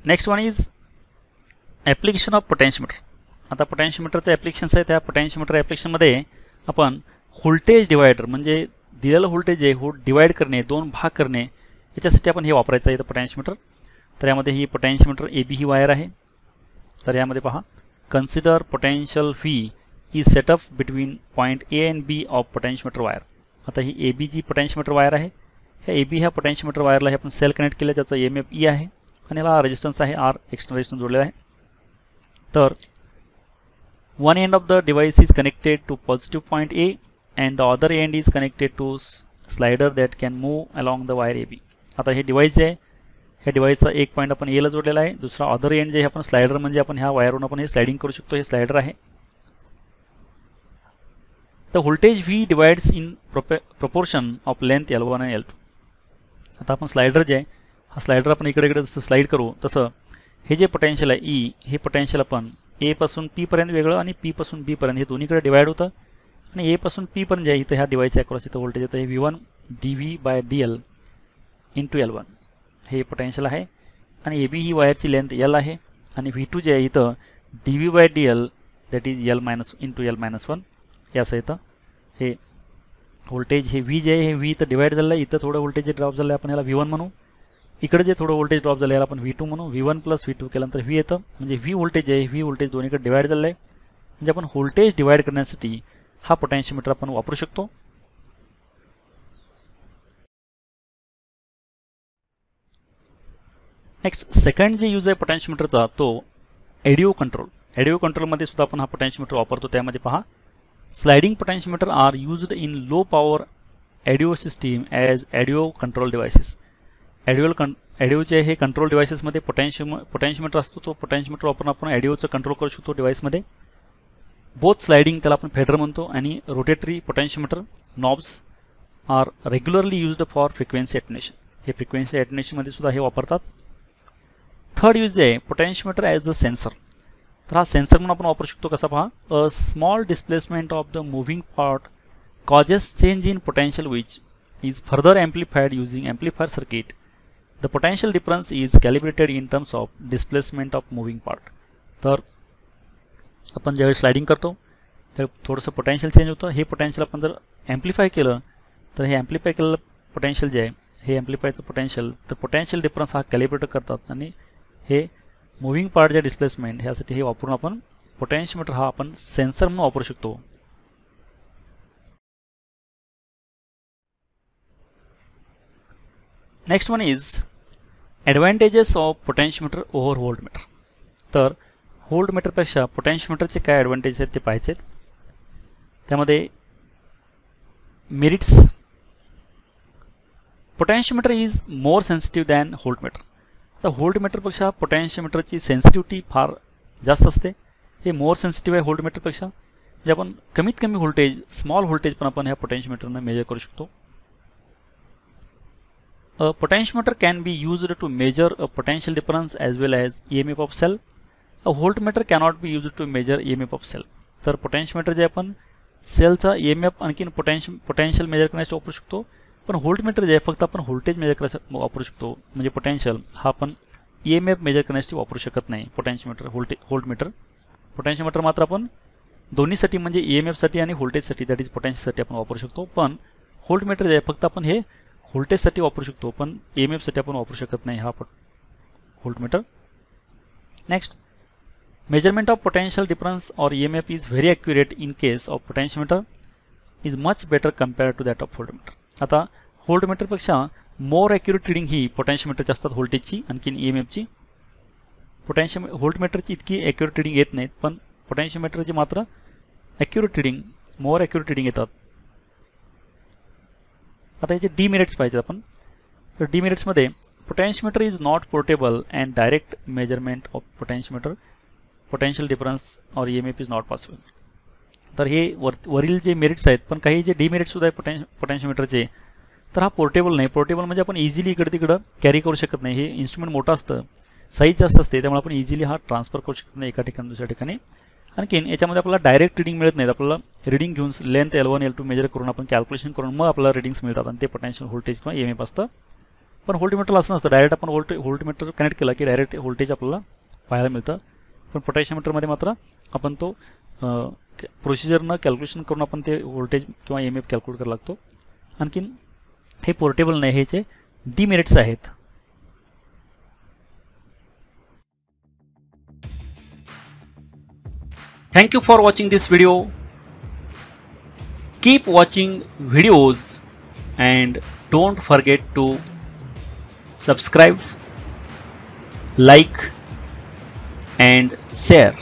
Next one is application of potentiometer. आता पोटॅन्शियोमीटरचं applications आहे. त्या पोटॅन्शियोमीटर ॲप्लिकेशनमध्ये आपण व्होल्टेज डिवायडर म्हणजे दिलेलं व्होल्टेज आहे डिवाइड करणे, दोन भाग करणे, याच्यासाठी आपण हे वापरायचं आहे पोटॅन्शियोमीटर. तर यामध्ये ही पोटॅन्शियोमीटर AB ही वायर आहे. तर यामध्ये पहा, consider potential V is setup between point A and B of potentiometer wire. आता ही AB जी पोटॅन्शियोमीटर वायर आहे, ह्या AB ह्या पोटॅन्शियोमीटर वायरला हे आपण सेल कनेक्ट केलं, त्याचा EMF E आहे आणि याला रेजिस्टन्स आहे R, एक्सटर्नल रेजिस्टन्स जोडलेला आहे. तर one end of the device is connected to positive point A and the other end is connected to slider that can move along the wire AB. आता हे device जे आहे, ह्या डिवाइसचा एक पॉईंट आपण A ला जोडलेला आहे, दुसरा अदर एंड जे आहे आपण स्लायडर म्हणजे आपण ह्या वायरवरून आपण हे स्लाइडिंग करू शकतो, हे स्लायडर आहे. The voltage V divides in proportion of length L1 and L2. आता आपण स्लायडर जे आहे, हा स्लायडर आपण इकडे इकडे जसं स्लाइड करू तसं हे जे पोटेन्शियल आहे E, हे पोटेन्शियल आपण A पासून P पर्यंत वेगळं आणि P पासून B पर्यंत हे दोन्हीकडे डिवाइड होतं आणि A पासून P पर्यंत जे आहे इथं ह्या डिवाइसच्या अक्रॉस इथं व्होल्टेज येतं, हे V1 dV/dL इंटू L1 हे पोटेन्शियल आहे आणि AB ही वायरची लेंथ L आहे आणि V2 जे आहे इथं dV/dL that is L minus into L-1 हे असं येतं. हे व्होल्टेज हे V जे आहे हे V इथं डिवाइड झालं आहे, इथं थोडं व्होल्टेज ड्रॉप झालं आहे, आपण याला V1 म्हणू. इकडे जे थोडं व्होल्टेज ड्रॉप झालं याला आपण V2 म्हणू. V1 प्लस V2 केल्यानंतर V येतं, म्हणजे V व्होल्टेज आहे, V व्होल्टेज दोन्हीकडे डिवाइड झालं आहे. म्हणजे आपण व्होल्टेज डिवाइड करण्यासाठी हा पोटॅन्शियोमीटर आपण वापरू शकतो. नेक्स्ट सेकंड जे यूज आहे पोटॅन्शियोमीटरचा तो एडिओ कंट्रोल. एडिओ कंट्रोलमध्ये सुद्धा आपण हा पोटॅन्शियोमीटर वापरतो. त्यामध्ये पहा, sliding potentiometer are used in low power audio system as audio control devices. एडिओचे हे कंट्रोल डिव्हाइसेसमध्ये पोटॅन्शियोमीटर असतो. तो पोटॅन्शियोमीटर वापरून आपण एडिओचं कंट्रोल करू शकतो डिव्हाइसमध्ये. बोथ स्लाइडिंग त्याला आपण फेडर म्हणतो आणि rotatory potentiometer knobs are regularly used for frequency attenuation. हे फ्रिक्वेन्सी ॲटेन्युएशनमध्ये सुद्धा हे वापरतात. थर्ड यूज आहे पोटॅन्शियोमीटर ॲज अ सेन्सर. तर हा सेन्सर म्हणून आपण वापरू शकतो. कसा पहा, a small displacement of the moving part causes change in potential which is further amplified using amplifier circuit. The potential difference is calibrated in terms of displacement of moving part. तर आपण ज्यावेळी sliding करतो तर थोडंसं potential change होतं. हे potential आपण जर ॲम्प्लिफाय केलं तर हे ॲम्प्लिफाय केलेलं पोटॅन्शियल जे आहे हे ॲम्प्लिफायचं पोटॅन्शियल, तर पोटॅन्शियल डिफरन्स हा कॅलिब्रेट करतात आणि हे मुव्हिंग पार्ट जे डिस्प्लेसमेंट ह्यासाठी हे वापरून आपण पोटॅन्शियोमीटर हा आपण सेन्सर म्हणून वापरू शकतो. Next one is advantages of potentiometer over voltmeter. तर व्होल्टमीटरपेक्षा पोटॅन्शियोमीटरचे काय ॲडव्हान्टेज आहेत ते पाहायचे आहेत. त्यामध्ये merits, potentiometer is more sensitive than voltmeter. तर व्होल्टमीटरपेक्षा पोटॅन्शियोमीटरची सेन्सिटिव्हिटी फार जास्त असते. हे मोर सेन्सिटिव्ह आहे व्होल्टमीटरपेक्षा. म्हणजे आपण कमीत कमी व्होल्टेज, स्मॉल व्होल्टेज पण आपण ह्या पोटॅन्शियोमीटरनं मेजर करू शकतो. A potentiometer can be used to measure a potential difference as well as EMF of cell. A voltmeter cannot be used to measure EMF of cell. तर पोटॅन्शियोमीटर जे आपण सेलचा EMF आणखीन potential major करण्यासाठी वापरू शकतो, पण व्होल्टमीटर जे आहे फक्त आपण व्होल्टेज मेजर करण्यासाठी वापरू शकतो. म्हणजे पोटॅन्शियल हा आपण EMF मेजर करण्यासाठी वापरू शकत नाही. व्होल्टमीटर पोटॅन्शियोमीटर मात्र आपण दोन्हीसाठी म्हणजे EMFसाठी आणि व्होल्टेजसाठी दॅट इज पोटॅन्शियलसाठी आपण वापरू शकतो. पण व्होल्टमीटर जे आहे फक्त आपण हे व्होल्टेजसाठी वापरू शकतो, पण EMFसाठी आपण वापरू शकत नाही हा voltmeter. Next, measurement of potential difference और EMF is very accurate in case of potentiometer is much better compared to that of voltmeter. आता व्होल्टमीटरपेक्षा मोर ॲक्युरेट रिडिंग ही पोटॅन्शियोमीटरची असतात व्होल्टेजची आणखीन EMFची. व्होल्टमीटरची इतकी ॲक्युरेट रिडिंग येत नाहीत, पण पोटॅन्शियोमीटरची मात्र accurate reading, more accurate reading येतात. आता याचे डीमेरिट्स पाहिजे आपण. तर डीमेरिट्समध्ये potentiometer is not portable and direct measurement of potential difference और EMF इज नॉट पॉसिबल. तर हे वरील जे मेरिट्स आहेत, पण काही जे डीमेरिट्ससुद्धा आहेत पोटॅन्शियोमीटरचे. तर हा पोर्टेबल नाही. पोर्टेबल म्हणजे आपण इझिली इकडे तिकडं कॅरी करू शकत नाही. हे इन्स्ट्रुमेंट मोठं असतं, साईज जास्त असते, त्यामुळे आपण इझिली हा ट्रान्सफर करू शकत नाही एका ठिकाणी दुसऱ्या ठिकाणी. आणखीन याच्यामध्ये आपल्याला डायरेक्ट रिडिंग मिळत नाहीत. आपल्याला रिडिंग घेऊन लेंथ L1 L2 मेजर करून आपण कॅल्क्युलेशन करून मग आपल्याला रिडिंग्स मिळतात आणि ते पोटॅन्शियल व्होल्टेज किंवा EMF असतं. पण व्होल्टमीटरला असं नसतं, डायरेक्ट आपण व्होल्टमीटर कनेक्ट केला की डायरेक्ट व्होल्टेज आपल्याला पाहायला मिळतं. पण पोटॅशियोमीटरमध्ये मात्र आपण तो प्रोसिजरनं कॅल्क्युलेशन करून आपण ते व्होल्टेज किंवा EMF कॅल्क्युलेट करायला लागतो. आणखीन हे पोर्टेबल नाही, ह्याचे डिमेरिट्स आहेत. Thank you for watching this video. Keep watching videos and don't forget to subscribe, like and share.